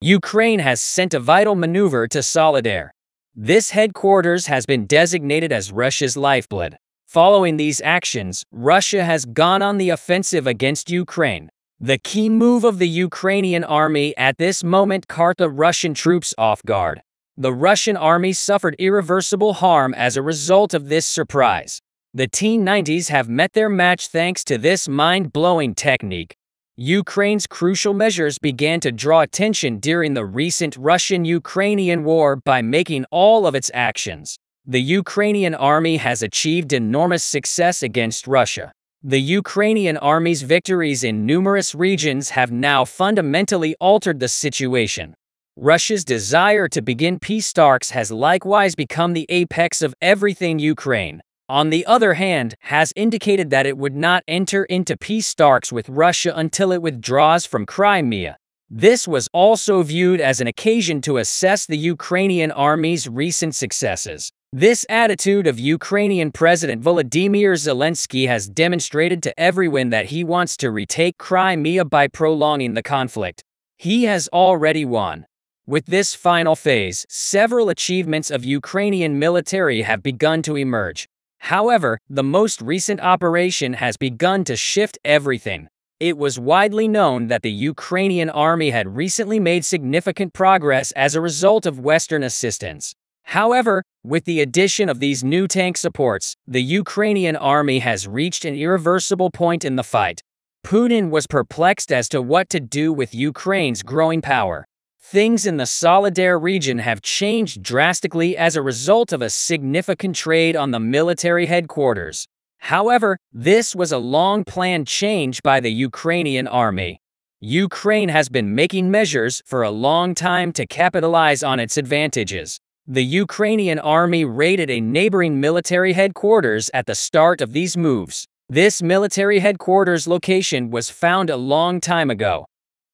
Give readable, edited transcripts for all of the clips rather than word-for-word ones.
Ukraine has sent a vital maneuver to Solidar. This headquarters has been designated as Russia's lifeblood. Following these actions, Russia has gone on the offensive against Ukraine. The key move of the Ukrainian army at this moment caught the Russian troops off guard. The Russian army suffered irreversible harm as a result of this surprise. The T-90s have met their match thanks to this mind-blowing technique. Ukraine's crucial measures began to draw attention during the recent Russian-Ukrainian war by making all of its actions. The Ukrainian army has achieved enormous success against Russia. The Ukrainian army's victories in numerous regions have now fundamentally altered the situation. Russia's desire to begin peace talks has likewise become the apex of everything Ukraine, on the other hand, has indicated that it would not enter into peace talks with Russia until it withdraws from Crimea. This was also viewed as an occasion to assess the Ukrainian army's recent successes. This attitude of Ukrainian President Volodymyr Zelensky has demonstrated to everyone that he wants to retake Crimea by prolonging the conflict. He has already won. With this final phase, several achievements of Ukrainian military have begun to emerge. However, the most recent operation has begun to shift everything. It was widely known that the Ukrainian army had recently made significant progress as a result of Western assistance. However, with the addition of these new tank supports, the Ukrainian army has reached an irreversible point in the fight. Putin was perplexed as to what to do with Ukraine's growing power. Things in the Solidar region have changed drastically as a result of a significant trade on the military headquarters. However, this was a long-planned change by the Ukrainian army. Ukraine has been making measures for a long time to capitalize on its advantages. The Ukrainian army raided a neighboring military headquarters at the start of these moves. This military headquarters location was found a long time ago.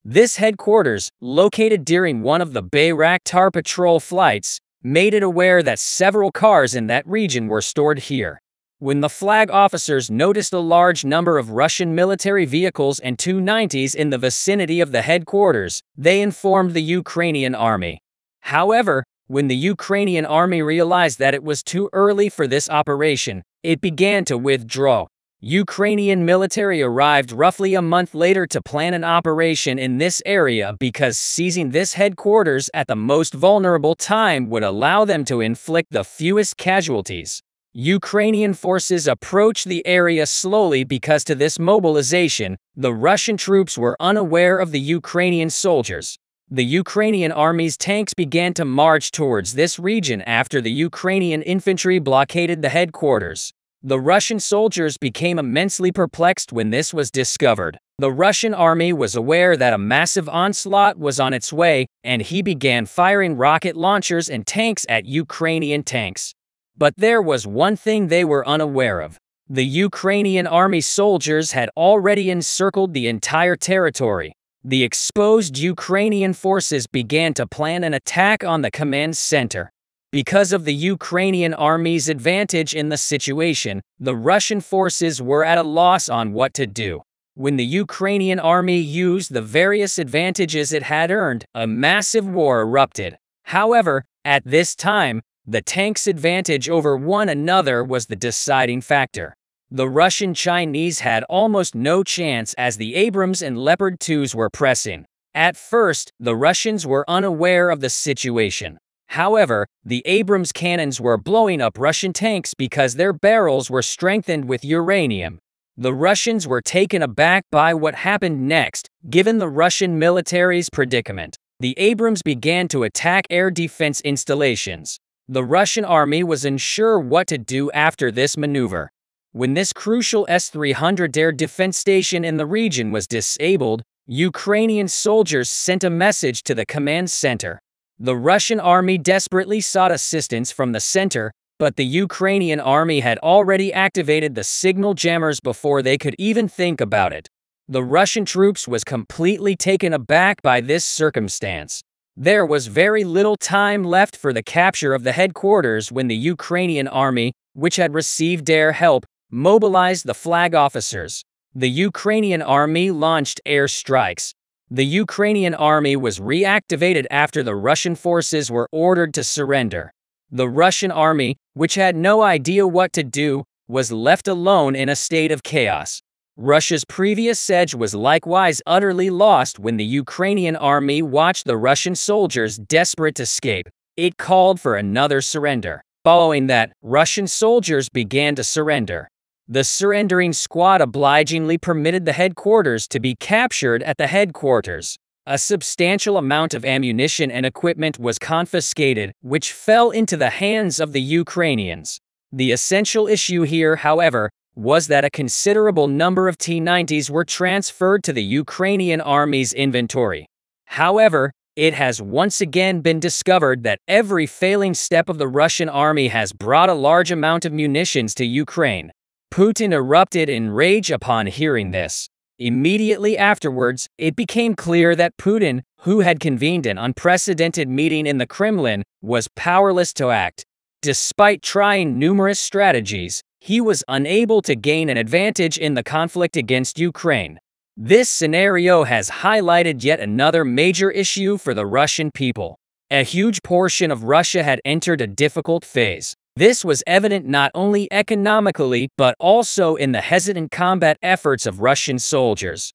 This headquarters, located during one of the Bayraktar patrol flights, made it aware that several cars in that region were stored here. When the flag officers noticed a large number of Russian military vehicles and Tu-90s in the vicinity of the headquarters, they informed the Ukrainian army. However, when the Ukrainian army realized that it was too early for this operation, it began to withdraw. Ukrainian military arrived roughly a month later to plan an operation in this area because seizing this headquarters at the most vulnerable time would allow them to inflict the fewest casualties. Ukrainian forces approached the area slowly because to this mobilization, the Russian troops were unaware of the Ukrainian soldiers. The Ukrainian army's tanks began to march towards this region after the Ukrainian infantry blockaded the headquarters. The Russian soldiers became immensely perplexed when this was discovered. The Russian army was aware that a massive onslaught was on its way, and he began firing rocket launchers and tanks at Ukrainian tanks. But there was one thing they were unaware of. The Ukrainian army soldiers had already encircled the entire territory. The exposed Ukrainian forces began to plan an attack on the command center. Because of the Ukrainian army's advantage in the situation, the Russian forces were at a loss on what to do. When the Ukrainian army used the various advantages it had earned, a massive war erupted. However, at this time, the tanks' advantage over one another was the deciding factor. The Russian Chinese had almost no chance as the Abrams and Leopard 2s were pressing. At first, the Russians were unaware of the situation. However, the Abrams cannons were blowing up Russian tanks because their barrels were strengthened with uranium. The Russians were taken aback by what happened next, given the Russian military's predicament. The Abrams began to attack air defense installations. The Russian army was unsure what to do after this maneuver. When this crucial S-300 air defense station in the region was disabled, Ukrainian soldiers sent a message to the command center. The Russian army desperately sought assistance from the center, but the Ukrainian army had already activated the signal jammers before they could even think about it. The Russian troops was completely taken aback by this circumstance. There was very little time left for the capture of the headquarters when the Ukrainian army, which had received air help, mobilized the flag officers. The Ukrainian army launched air strikes. The Ukrainian army was reactivated after the Russian forces were ordered to surrender. The Russian army, which had no idea what to do, was left alone in a state of chaos. Russia's previous edge was likewise utterly lost when the Ukrainian army watched the Russian soldiers desperate to escape. It called for another surrender. Following that, Russian soldiers began to surrender. The surrendering squad obligingly permitted the headquarters to be captured at the headquarters. A substantial amount of ammunition and equipment was confiscated, which fell into the hands of the Ukrainians. The essential issue here, however, was that a considerable number of T-90s were transferred to the Ukrainian army's inventory. However, it has once again been discovered that every failing step of the Russian army has brought a large amount of munitions to Ukraine. Putin erupted in rage upon hearing this. Immediately afterwards, it became clear that Putin, who had convened an unprecedented meeting in the Kremlin, was powerless to act. Despite trying numerous strategies, he was unable to gain an advantage in the conflict against Ukraine. This scenario has highlighted yet another major issue for the Russian people. A huge portion of Russia had entered a difficult phase. This was evident not only economically, but also in the hesitant combat efforts of Russian soldiers.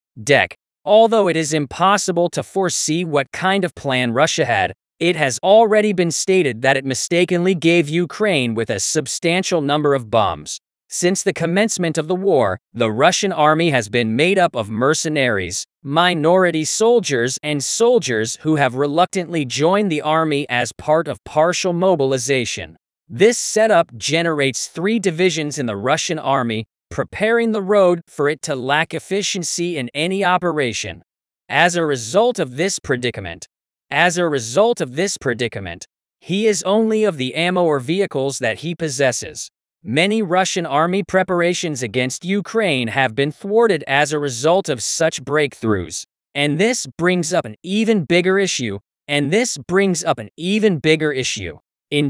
Although it is impossible to foresee what kind of plan Russia had, it has already been stated that it mistakenly gave Ukraine with a substantial number of bombs. Since the commencement of the war, the Russian army has been made up of mercenaries, minority soldiers, and soldiers who have reluctantly joined the army as part of partial mobilization. This setup generates 3 divisions in the Russian army, preparing the road for it to lack efficiency in any operation. As a result of this predicament, he is only of the ammo or vehicles that he possesses. Many Russian army preparations against Ukraine have been thwarted as a result of such breakthroughs. And this brings up an even bigger issue. In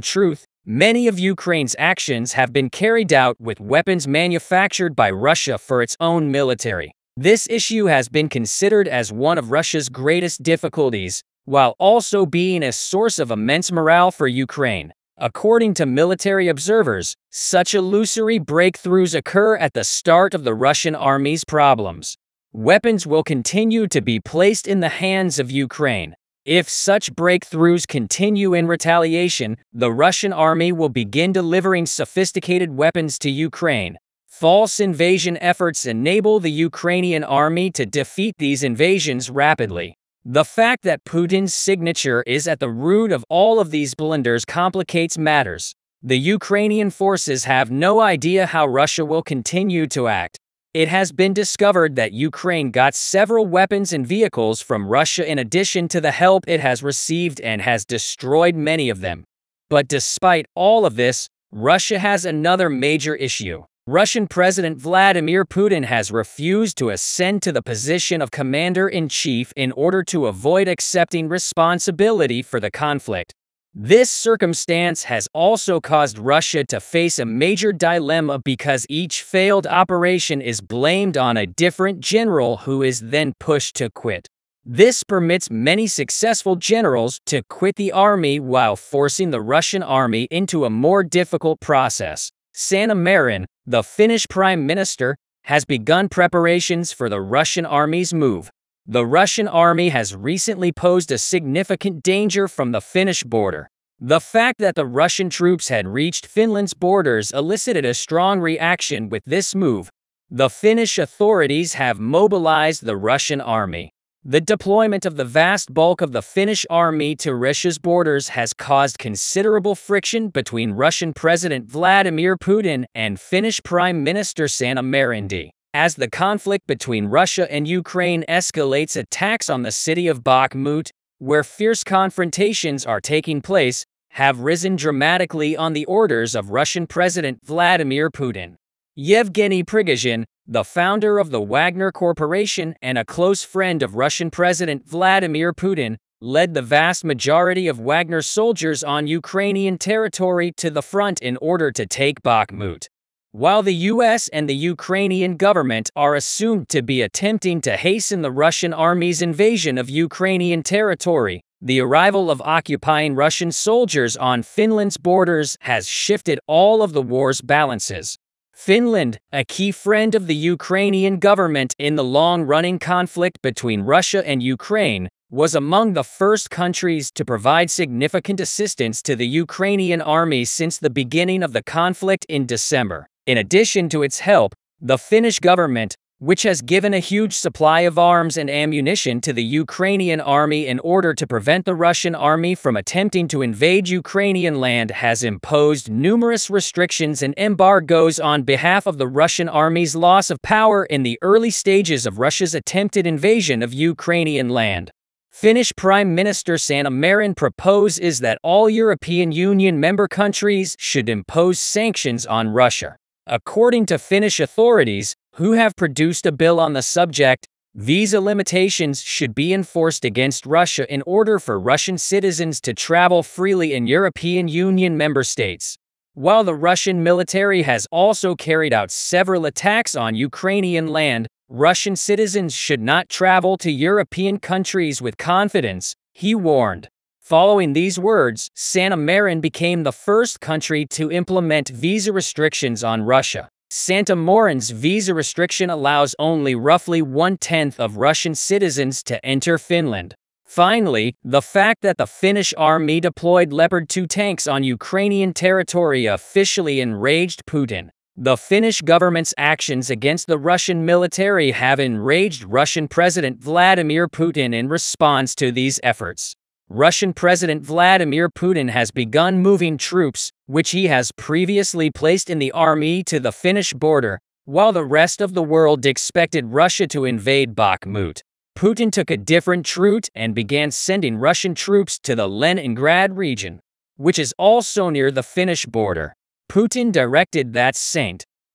truth, many of Ukraine's actions have been carried out with weapons manufactured by Russia for its own military. This issue has been considered as one of Russia's greatest difficulties, while also being a source of immense morale for Ukraine. According to military observers, such illusory breakthroughs occur at the start of the Russian army's problems. Weapons will continue to be placed in the hands of Ukraine. If such breakthroughs continue in retaliation, the Russian army will begin delivering sophisticated weapons to Ukraine. False invasion efforts enable the Ukrainian army to defeat these invasions rapidly. The fact that Putin's signature is at the root of all of these blunders complicates matters. The Ukrainian forces have no idea how Russia will continue to act. It has been discovered that Ukraine got several weapons and vehicles from Russia in addition to the help it has received and has destroyed many of them. But despite all of this, Russia has another major issue. Russian President Vladimir Putin has refused to ascend to the position of commander-in-chief in order to avoid accepting responsibility for the conflict. This circumstance has also caused Russia to face a major dilemma because each failed operation is blamed on a different general who is then pushed to quit. This permits many successful generals to quit the army while forcing the Russian army into a more difficult process. Sanna Marin, the Finnish Prime Minister, has begun preparations for the Russian army's move. The Russian army has recently posed a significant danger from the Finnish border. The fact that the Russian troops had reached Finland's borders elicited a strong reaction with this move. The Finnish authorities have mobilized the Russian army. The deployment of the vast bulk of the Finnish army to Russia's borders has caused considerable friction between Russian President Vladimir Putin and Finnish Prime Minister Sanna Marin. As the conflict between Russia and Ukraine escalates, attacks on the city of Bakhmut, where fierce confrontations are taking place, have risen dramatically on the orders of Russian President Vladimir Putin. Yevgeny Prigozhin, the founder of the Wagner Corporation and a close friend of Russian President Vladimir Putin, led the vast majority of Wagner soldiers on Ukrainian territory to the front in order to take Bakhmut. While the US and the Ukrainian government are assumed to be attempting to hasten the Russian army's invasion of Ukrainian territory, the arrival of occupying Russian soldiers on Finland's borders has shifted all of the war's balances. Finland, a key friend of the Ukrainian government in the long-running conflict between Russia and Ukraine, was among the first countries to provide significant assistance to the Ukrainian army since the beginning of the conflict in December. In addition to its help, the Finnish government, which has given a huge supply of arms and ammunition to the Ukrainian army in order to prevent the Russian army from attempting to invade Ukrainian land, has imposed numerous restrictions and embargoes on behalf of the Russian army's loss of power in the early stages of Russia's attempted invasion of Ukrainian land. Finnish Prime Minister Sanna Marin proposes that all European Union member countries should impose sanctions on Russia. According to Finnish authorities, who have produced a bill on the subject, visa limitations should be enforced against Russia in order for Russian citizens to travel freely in European Union member states. While the Russian military has also carried out several attacks on Ukrainian land, Russian citizens should not travel to European countries with confidence, he warned. Following these words, Sanna Marin became the first country to implement visa restrictions on Russia. Sanna Marin's visa restriction allows only roughly 1/10 of Russian citizens to enter Finland. Finally, the fact that the Finnish army deployed Leopard 2 tanks on Ukrainian territory officially enraged Putin. The Finnish government's actions against the Russian military have enraged Russian President Vladimir Putin. In response to these efforts, Russian President Vladimir Putin has begun moving troops, which he has previously placed in the army, to the Finnish border, while the rest of the world expected Russia to invade Bakhmut. Putin took a different route and began sending Russian troops to the Leningrad region, which is also near the Finnish border. Putin directed that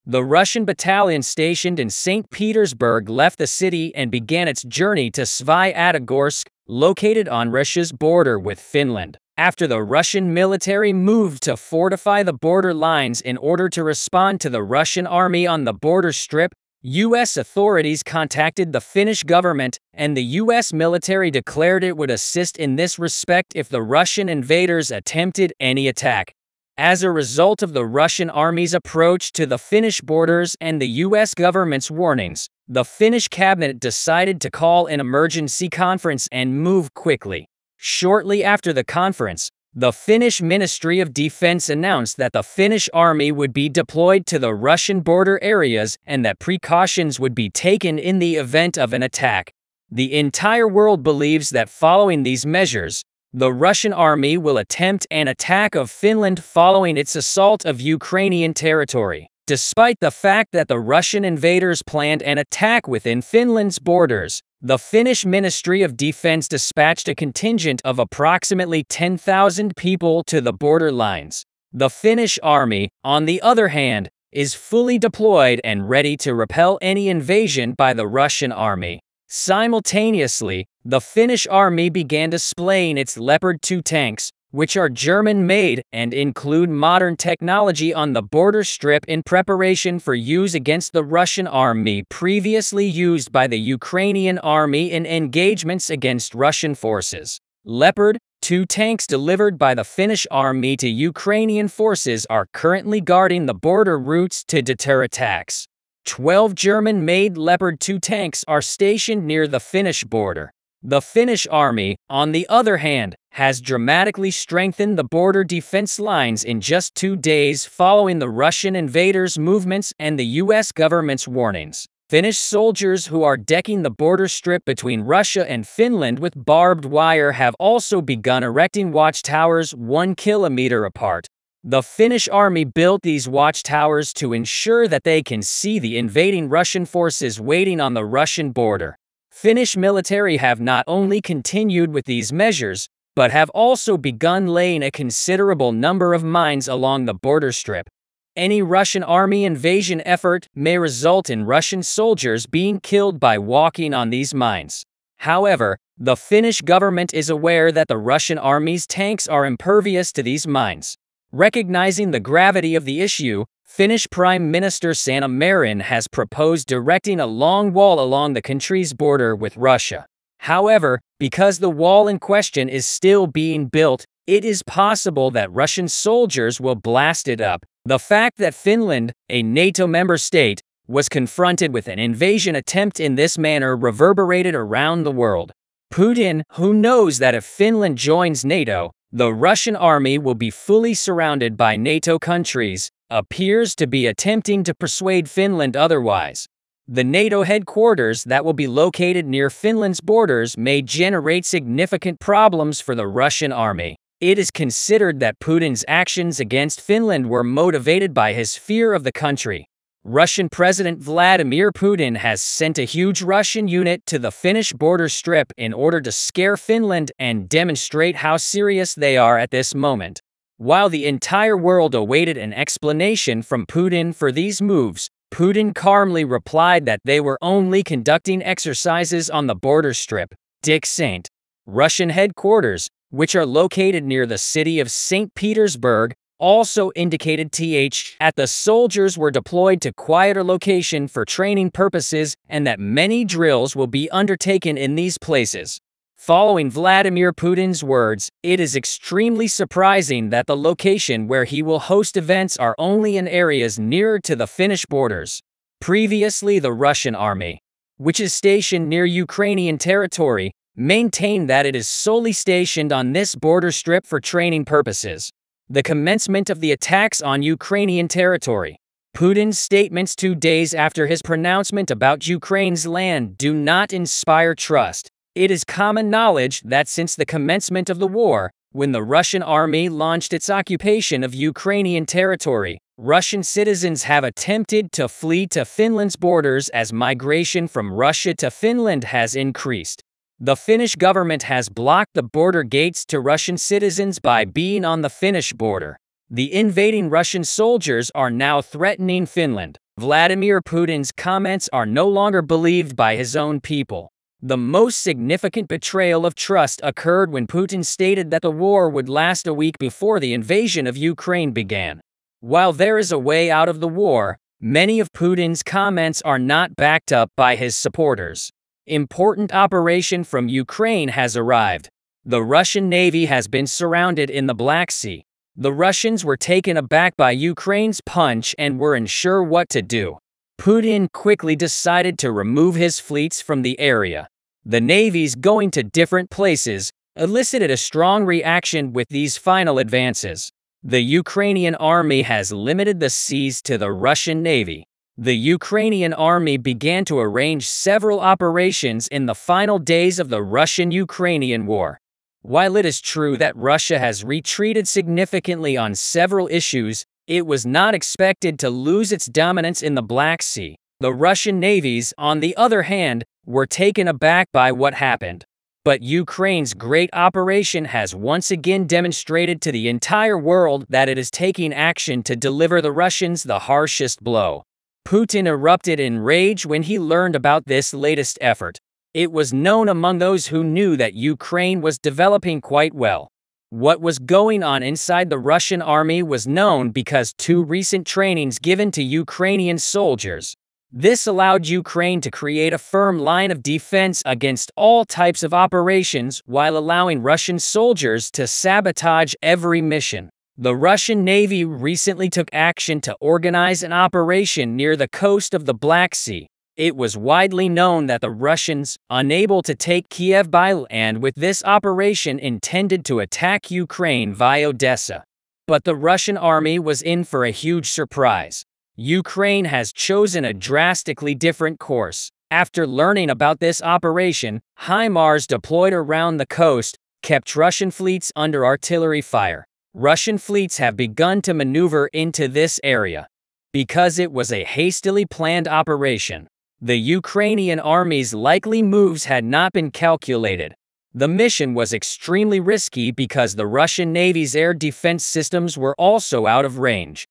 the Russian battalion stationed in St. Petersburg left the city and began its journey to Sviatogorsk, located on Russia's border with Finland. After the Russian military moved to fortify the border lines in order to respond to the Russian army on the border strip, U.S. authorities contacted the Finnish government, and the U.S. military declared it would assist in this respect if the Russian invaders attempted any attack. As a result of the Russian army's approach to the Finnish borders and the U.S. government's warnings, the Finnish cabinet decided to call an emergency conference and move quickly. Shortly after the conference, the Finnish Ministry of Defense announced that the Finnish army would be deployed to the Russian border areas and that precautions would be taken in the event of an attack. The entire world believes that following these measures, the Russian army will attempt an attack of Finland following its assault of Ukrainian territory. Despite the fact that the Russian invaders planned an attack within Finland's borders, the Finnish Ministry of Defense dispatched a contingent of approximately 10,000 people to the border lines. The Finnish army, on the other hand, is fully deployed and ready to repel any invasion by the Russian army. Simultaneously, the Finnish army began displaying its Leopard 2 tanks, which are German-made and include modern technology on the border strip in preparation for use against the Russian army previously used by the Ukrainian army in engagements against Russian forces. Leopard 2 tanks delivered by the Finnish army to Ukrainian forces are currently guarding the border routes to deter attacks. 12 German-made Leopard 2 tanks are stationed near the Finnish border. The Finnish army, on the other hand, has dramatically strengthened the border defense lines in just 2 days following the Russian invaders' movements and the U.S. government's warnings. Finnish soldiers who are decking the border strip between Russia and Finland with barbed wire have also begun erecting watchtowers 1 kilometer apart. The Finnish army built these watchtowers to ensure that they can see the invading Russian forces waiting on the Russian border. Finnish military have not only continued with these measures, but have also begun laying a considerable number of mines along the border strip. Any Russian army invasion effort may result in Russian soldiers being killed by walking on these mines. However, the Finnish government is aware that the Russian army's tanks are impervious to these mines. Recognizing the gravity of the issue, Finnish Prime Minister Sanna Marin has proposed erecting a long wall along the country's border with Russia. However, because the wall in question is still being built, it is possible that Russian soldiers will blast it up. The fact that Finland, a NATO member state, was confronted with an invasion attempt in this manner reverberated around the world. Putin, who knows that if Finland joins NATO, the Russian army will be fully surrounded by NATO countries, appears to be attempting to persuade Finland otherwise. The NATO headquarters that will be located near Finland's borders may generate significant problems for the Russian army. It is considered that Putin's actions against Finland were motivated by his fear of the country. Russian President Vladimir Putin has sent a huge Russian unit to the Finnish border strip in order to scare Finland and demonstrate how serious they are at this moment. While the entire world awaited an explanation from Putin for these moves, Putin calmly replied that they were only conducting exercises on the border strip. Dick St. Russian headquarters, which are located near the city of St. Petersburg, also indicated that the soldiers were deployed to quieter location for training purposes and that many drills will be undertaken in these places. Following Vladimir Putin's words, it is extremely surprising that the location where he will host events are only in areas nearer to the Finnish borders. Previously, the Russian army, which is stationed near Ukrainian territory, maintained that it is solely stationed on this border strip for training purposes. The commencement of the attacks on Ukrainian territory. Putin's statements 2 days after his pronouncement about Ukraine's land do not inspire trust. It is common knowledge that since the commencement of the war, when the Russian army launched its occupation of Ukrainian territory, Russian citizens have attempted to flee to Finland's borders as migration from Russia to Finland has increased. The Finnish government has blocked the border gates to Russian citizens by being on the Finnish border. The invading Russian soldiers are now threatening Finland. Vladimir Putin's comments are no longer believed by his own people. The most significant betrayal of trust occurred when Putin stated that the war would last a week before the invasion of Ukraine began. While there is a way out of the war, many of Putin's comments are not backed up by his supporters. Important operation from Ukraine has arrived. The Russian Navy has been surrounded in the Black Sea. The Russians were taken aback by Ukraine's punch and were unsure what to do. Putin quickly decided to remove his fleets from the area. The navies going to different places elicited a strong reaction with these final advances. The Ukrainian army has limited the seas to the Russian Navy. The Ukrainian army began to arrange several operations in the final days of the Russian-Ukrainian war. While it is true that Russia has retreated significantly on several issues, it was not expected to lose its dominance in the Black Sea. The Russian navies, on the other hand, were taken aback by what happened. But Ukraine's great operation has once again demonstrated to the entire world that it is taking action to deliver the Russians the harshest blow. Putin erupted in rage when he learned about this latest effort. It was known among those who knew that Ukraine was developing quite well. What was going on inside the Russian army was known because 2 recent trainings given to Ukrainian soldiers. This allowed Ukraine to create a firm line of defense against all types of operations while allowing Russian soldiers to sabotage every mission. The Russian Navy recently took action to organize an operation near the coast of the Black Sea. It was widely known that the Russians, unable to take Kiev by land with this operation, intended to attack Ukraine via Odessa. But the Russian army was in for a huge surprise. Ukraine has chosen a drastically different course. After learning about this operation, HIMARS deployed around the coast kept Russian fleets under artillery fire. Russian fleets have begun to maneuver into this area. Because it was a hastily planned operation, the Ukrainian army's likely moves had not been calculated. The mission was extremely risky because the Russian Navy's air defense systems were also out of range.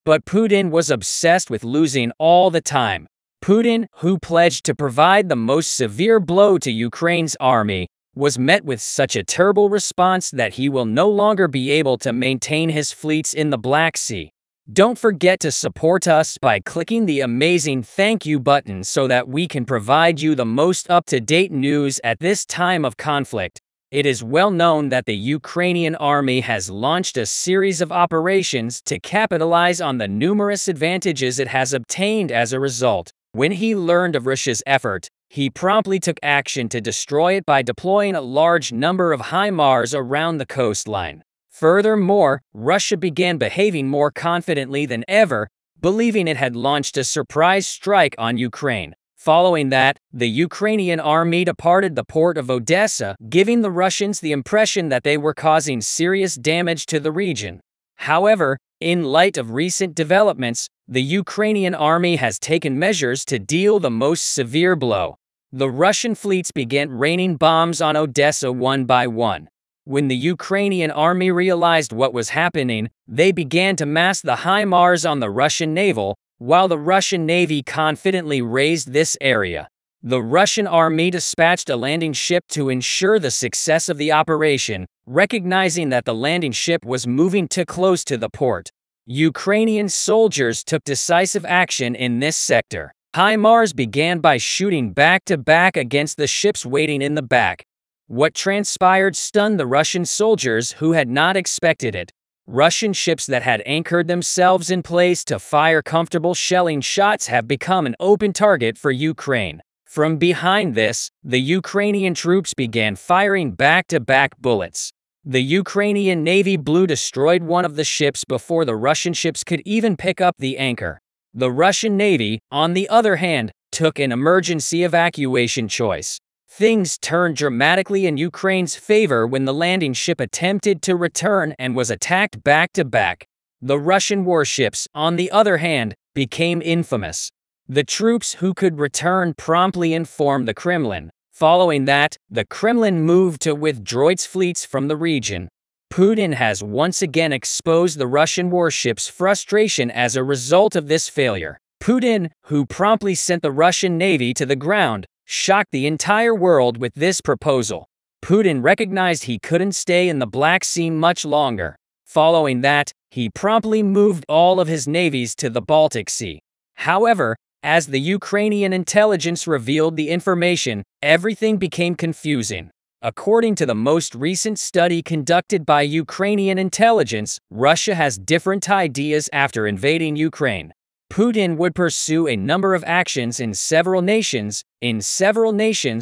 But Putin was obsessed with losing all the time. Putin, who pledged to provide the most severe blow to Ukraine's army, was met with such a terrible response that he will no longer be able to maintain his fleets in the Black Sea. Don't forget to support us by clicking the amazing thank you button so that we can provide you the most up-to-date news at this time of conflict. It is well known that the Ukrainian army has launched a series of operations to capitalize on the numerous advantages it has obtained as a result. When he learned of Russia's effort, he promptly took action to destroy it by deploying a large number of HIMARS around the coastline. Furthermore, Russia began behaving more confidently than ever, believing it had launched a surprise strike on Ukraine. Following that, the Ukrainian army departed the port of Odessa, giving the Russians the impression that they were causing serious damage to the region. However, in light of recent developments, the Ukrainian army has taken measures to deal the most severe blow. The Russian fleets began raining bombs on Odessa one by one. When the Ukrainian army realized what was happening, they began to mass the HIMARS on the Russian naval, while the Russian Navy confidently razed this area. The Russian army dispatched a landing ship to ensure the success of the operation, recognizing that the landing ship was moving too close to the port. Ukrainian soldiers took decisive action in this sector. HIMARS began by shooting back-to-back against the ships waiting in the back. What transpired stunned the Russian soldiers who had not expected it. Russian ships that had anchored themselves in place to fire comfortable shelling shots have become an open target for Ukraine. From behind this, the Ukrainian troops began firing back-to-back bullets. The Ukrainian Navy destroyed one of the ships before the Russian ships could even pick up the anchor. The Russian Navy, on the other hand, took an emergency evacuation choice. Things turned dramatically in Ukraine's favor when the landing ship attempted to return and was attacked back-to-back. The Russian warships, on the other hand, became infamous. The troops who could return promptly informed the Kremlin. Following that, the Kremlin moved to withdraw its fleets from the region. Putin has once again exposed the Russian warships' frustration as a result of this failure. Putin, who promptly sent the Russian Navy to the ground, shocked the entire world with this proposal. Putin recognized he couldn't stay in the Black Sea much longer. Following that, he promptly moved all of his navies to the Baltic Sea. However, as the Ukrainian intelligence revealed the information, everything became confusing. According to the most recent study conducted by Ukrainian intelligence, Russia has different ideas after invading Ukraine. Putin would pursue a number of actions in several nations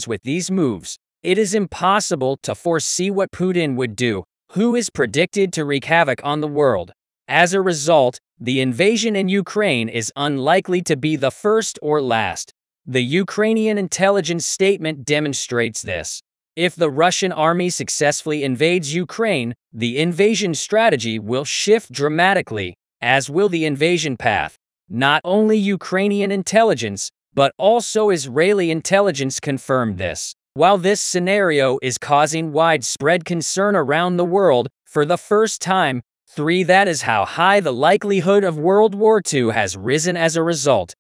with these moves. It is impossible to foresee what Putin would do, who is predicted to wreak havoc on the world. As a result, the invasion in Ukraine is unlikely to be the first or last. The Ukrainian intelligence statement demonstrates this. If the Russian army successfully invades Ukraine, the invasion strategy will shift dramatically, as will the invasion path. Not only Ukrainian intelligence, but also Israeli intelligence confirmed this. While this scenario is causing widespread concern around the world, for the first time, that is how high the likelihood of World War II has risen as a result.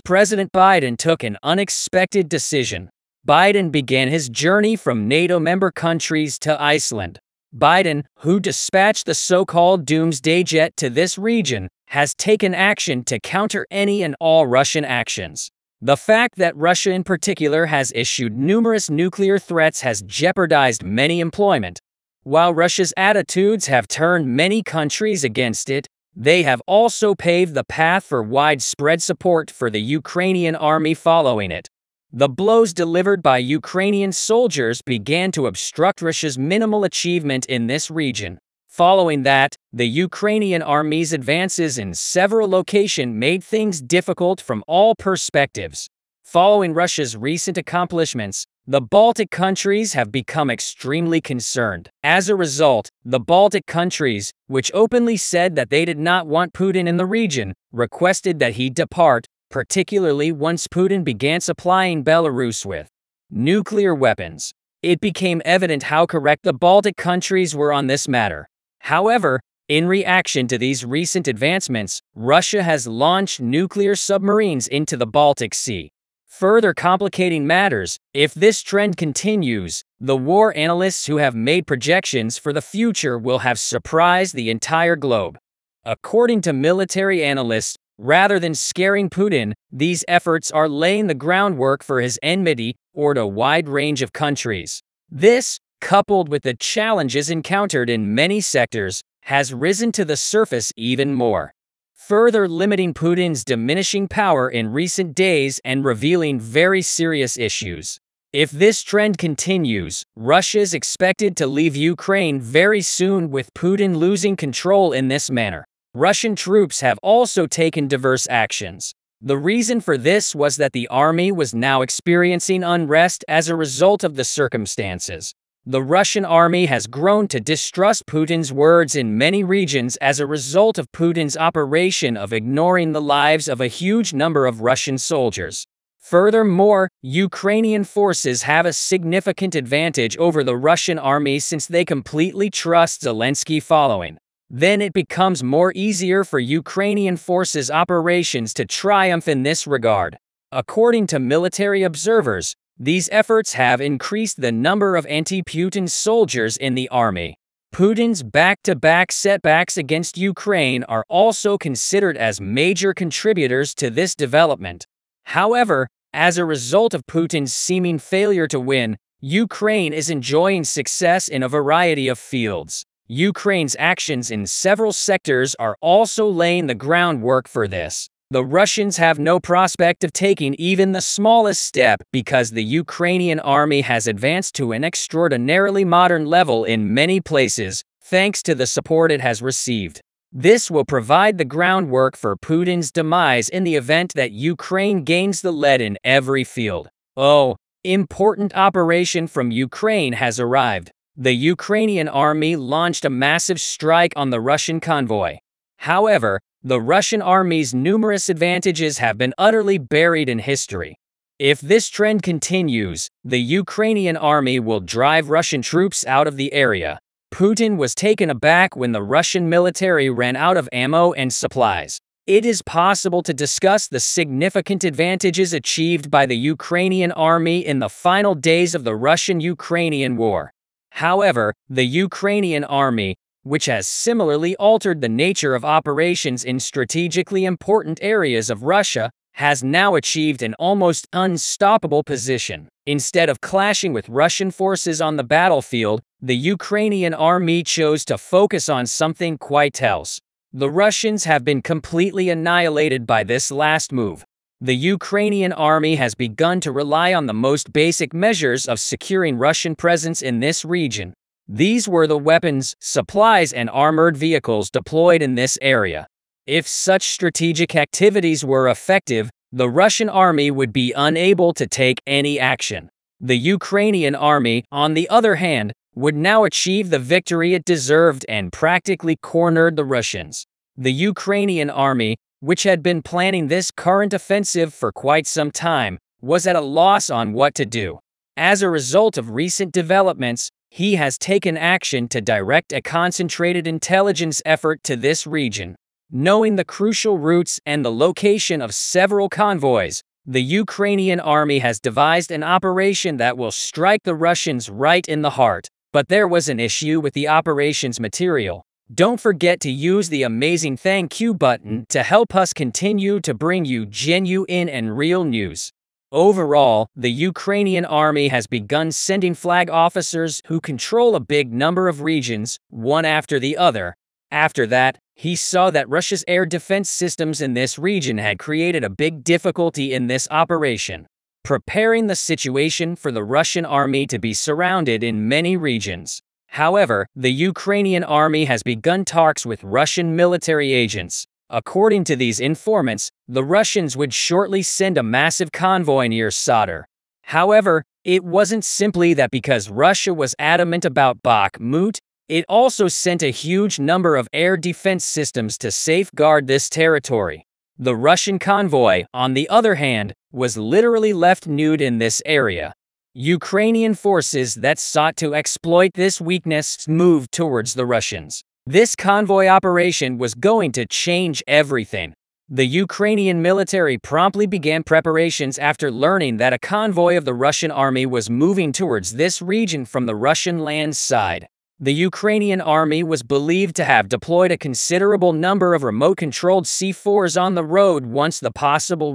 President Biden took an unexpected decision. Biden began his journey from NATO member countries to Iceland. Biden, who dispatched the so-called doomsday jet to this region, has taken action to counter any and all Russian actions. The fact that Russia in particular has issued numerous nuclear threats has jeopardized many employment. While Russia's attitudes have turned many countries against it, they have also paved the path for widespread support for the Ukrainian army following it. The blows delivered by Ukrainian soldiers began to obstruct Russia's minimal achievement in this region. Following that, the Ukrainian army's advances in several locations made things difficult from all perspectives. Following Russia's recent accomplishments, the Baltic countries have become extremely concerned. As a result, the Baltic countries, which openly said that they did not want Putin in the region, requested that he depart, particularly once Putin began supplying Belarus with nuclear weapons. It became evident how correct the Baltic countries were on this matter. However, in reaction to these recent advancements, Russia has launched nuclear submarines into the Baltic Sea. Further complicating matters, if this trend continues, the war analysts who have made projections for the future will have surprised the entire globe. According to military analysts, rather than scaring Putin, these efforts are laying the groundwork for his enmity toward a wide range of countries. This, coupled with the challenges encountered in many sectors, has risen to the surface even more, further limiting Putin's diminishing power in recent days and revealing very serious issues. If this trend continues, Russia is expected to leave Ukraine very soon, with Putin losing control in this manner. Russian troops have also taken diverse actions. The reason for this was that the army was now experiencing unrest as a result of the circumstances. The Russian army has grown to distrust Putin's words in many regions as a result of Putin's operation of ignoring the lives of a huge number of Russian soldiers. Furthermore, Ukrainian forces have a significant advantage over the Russian army since they completely trust Zelensky following. Then it becomes more easier for Ukrainian forces' operations to triumph in this regard. According to military observers, these efforts have increased the number of anti-Putin soldiers in the army. Putin's back-to-back setbacks against Ukraine are also considered as major contributors to this development. However, as a result of Putin's seeming failure to win, Ukraine is enjoying success in a variety of fields. Ukraine's actions in several sectors are also laying the groundwork for this. The Russians have no prospect of taking even the smallest step because the Ukrainian army has advanced to an extraordinarily modern level in many places, thanks to the support it has received. This will provide the groundwork for Putin's demise in the event that Ukraine gains the lead in every field. Oh, important operation from Ukraine has arrived. The Ukrainian army launched a massive strike on the Russian convoy. However, the Russian army's numerous advantages have been utterly buried in history. If this trend continues, the Ukrainian army will drive Russian troops out of the area. Putin was taken aback when the Russian military ran out of ammo and supplies. It is possible to discuss the significant advantages achieved by the Ukrainian army in the final days of the Russian-Ukrainian war. However, the Ukrainian army, which has similarly altered the nature of operations in strategically important areas of Russia, has now achieved an almost unstoppable position. Instead of clashing with Russian forces on the battlefield, the Ukrainian army chose to focus on something quite else. The Russians have been completely annihilated by this last move. The Ukrainian army has begun to rely on the most basic measures of securing Russian presence in this region. These were the weapons, supplies, and armored vehicles deployed in this area. If such strategic activities were effective, the Russian army would be unable to take any action. The Ukrainian army, on the other hand, would now achieve the victory it deserved and practically cornered the Russians. The Ukrainian army, which had been planning this current offensive for quite some time, was at a loss on what to do. As a result of recent developments, he has taken action to direct a concentrated intelligence effort to this region. Knowing the crucial routes and the location of several convoys, the Ukrainian army has devised an operation that will strike the Russians right in the heart. But there was an issue with the operation's material. Don't forget to use the amazing thank you button to help us continue to bring you genuine and real news. Overall, the Ukrainian army has begun sending flag officers who control a big number of regions, one after the other. After that, he saw that Russia's air defense systems in this region had created a big difficulty in this operation, preparing the situation for the Russian army to be surrounded in many regions. However, the Ukrainian army has begun talks with Russian military agents. According to these informants, the Russians would shortly send a massive convoy near Sadr. However, it wasn't simply that because Russia was adamant about Bakhmut, it also sent a huge number of air defense systems to safeguard this territory. The Russian convoy, on the other hand, was literally left nude in this area. Ukrainian forces that sought to exploit this weakness moved towards the Russians. This convoy operation was going to change everything. The Ukrainian military promptly began preparations after learning that a convoy of the Russian army was moving towards this region from the Russian land side. The Ukrainian army was believed to have deployed a considerable number of remote-controlled C4s on the road once the possible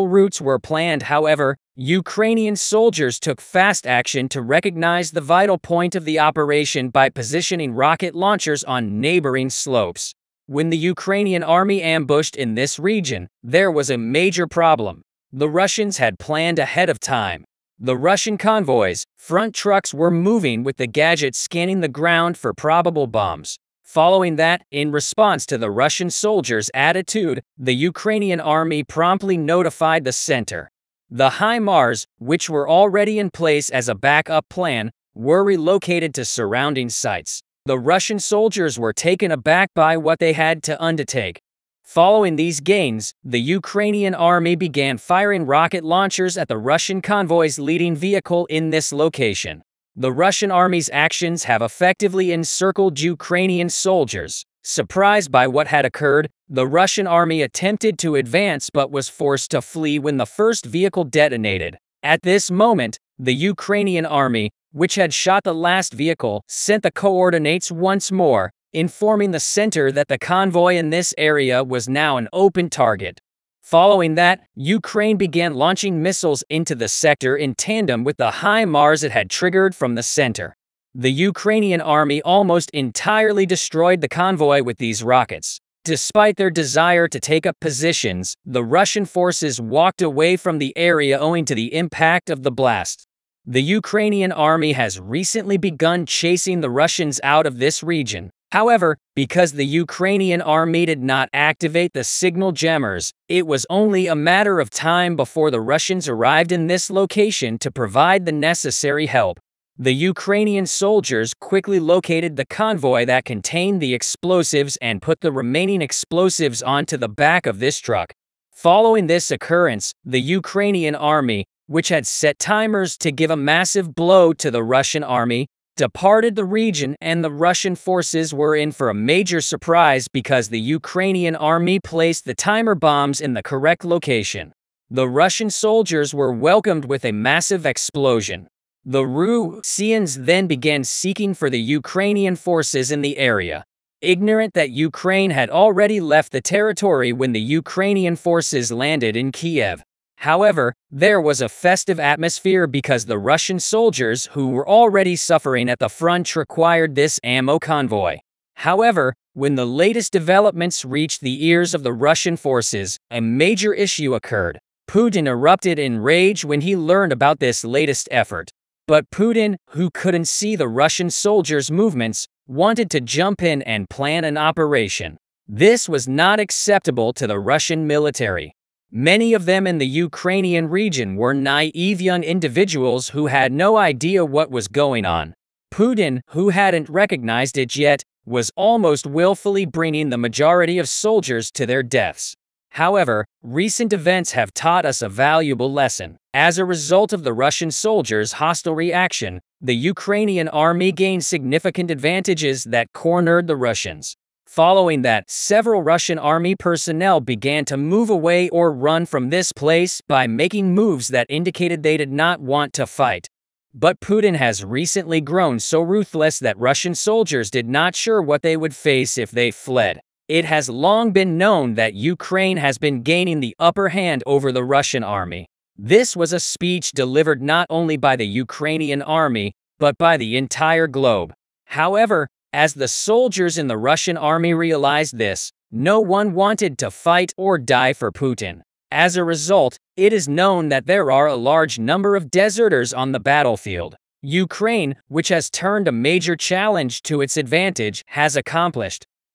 routes were planned. However, Ukrainian soldiers took fast action to recognize the vital point of the operation by positioning rocket launchers on neighboring slopes. When the Ukrainian army ambushed in this region, there was a major problem. The Russians had planned ahead of time. The Russian convoys, front trucks, were moving with the gadgets scanning the ground for probable bombs. Following that, in response to the Russian soldiers' attitude, the Ukrainian army promptly notified the center. The HIMARS, which were already in place as a backup plan, were relocated to surrounding sites. The Russian soldiers were taken aback by what they had to undertake. Following these gains, the Ukrainian army began firing rocket launchers at the Russian convoy's leading vehicle in this location. The Russian army's actions have effectively encircled Ukrainian soldiers. Surprised by what had occurred, the Russian army attempted to advance but was forced to flee when the first vehicle detonated. At this moment, the Ukrainian army, which had shot the last vehicle, sent the coordinates once more, informing the center that the convoy in this area was now an open target. Following that, Ukraine began launching missiles into the sector in tandem with the HIMARS it had triggered from the center. The Ukrainian army almost entirely destroyed the convoy with these rockets. Despite their desire to take up positions, the Russian forces walked away from the area owing to the impact of the blast. The Ukrainian army has recently begun chasing the Russians out of this region. However, because the Ukrainian army did not activate the signal jammers, it was only a matter of time before the Russians arrived in this location to provide the necessary help. The Ukrainian soldiers quickly located the convoy that contained the explosives and put the remaining explosives onto the back of this truck. Following this occurrence, the Ukrainian army, which had set timers to give a massive blow to the Russian army, departed the region, and the Russian forces were in for a major surprise because the Ukrainian army placed the timer bombs in the correct location. The Russian soldiers were welcomed with a massive explosion. The Russians then began seeking for the Ukrainian forces in the area. Ignorant that Ukraine had already left the territory when the Ukrainian forces landed in Kiev. However, there was a festive atmosphere because the Russian soldiers who were already suffering at the front required this ammo convoy. However, when the latest developments reached the ears of the Russian forces, a major issue occurred. Putin erupted in rage when he learned about this latest effort. But Putin, who couldn't see the Russian soldiers' movements, wanted to jump in and plan an operation. This was not acceptable to the Russian military. Many of them in the Ukrainian region were naive young individuals who had no idea what was going on. Putin, who hadn't recognized it yet, was almost willfully bringing the majority of soldiers to their deaths. However, recent events have taught us a valuable lesson. As a result of the Russian soldiers' hostile reaction, the Ukrainian army gained significant advantages that cornered the Russians. Following that, several Russian army personnel began to move away or run from this place by making moves that indicated they did not want to fight. But Putin has recently grown so ruthless that Russian soldiers did not sure what they would face if they fled. It has long been known that Ukraine has been gaining the upper hand over the Russian army. This was a speech delivered not only by the Ukrainian army, but by the entire globe. However, as the soldiers in the Russian army realized this, no one wanted to fight or die for Putin. As a result, it is known that there are a large number of deserters on the battlefield. Ukraine, which has turned a major challenge to its advantage, has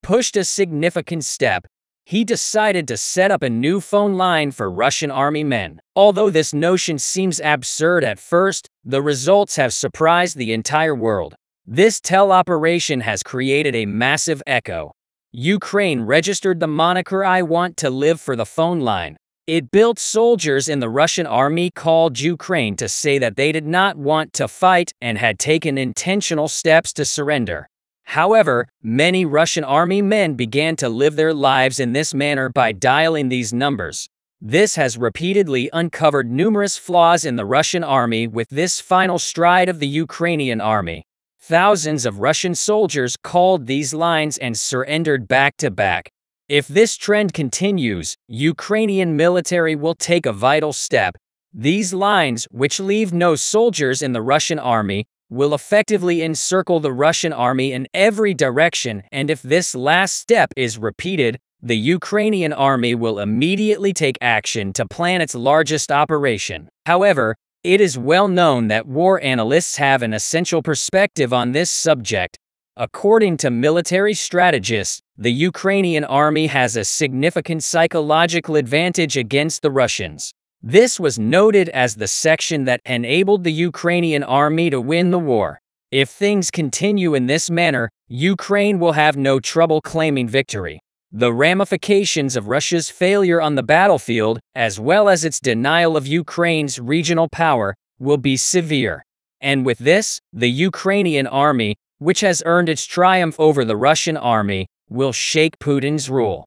pushed a significant step. He decided to set up a new phone line for Russian army men. Although this notion seems absurd at first, the results have surprised the entire world. This teleoperation has created a massive echo. Ukraine registered the moniker "I want to live" for the phone line. It built soldiers in the Russian army called Ukraine to say that they did not want to fight and had taken intentional steps to surrender. However, many Russian army men began to live their lives in this manner by dialing these numbers. This has repeatedly uncovered numerous flaws in the Russian army with this final stride of the Ukrainian army. thousands of Russian soldiers called these lines and surrendered back to back. If this trend continues, Ukrainian military will take a vital step. These lines, which leave no soldiers in the Russian army, will effectively encircle the Russian army in every direction, and if this last step is repeated, the Ukrainian army will immediately take action to plan its largest operation. However, it is well known that war analysts have an essential perspective on this subject. According to military strategists, the Ukrainian army has a significant psychological advantage against the Russians. This was noted as the section that enabled the Ukrainian army to win the war. If things continue in this manner, Ukraine will have no trouble claiming victory. The ramifications of Russia's failure on the battlefield, as well as its denial of Ukraine's regional power, will be severe. And with this, the Ukrainian army, which has earned its triumph over the Russian army, will shake Putin's rule.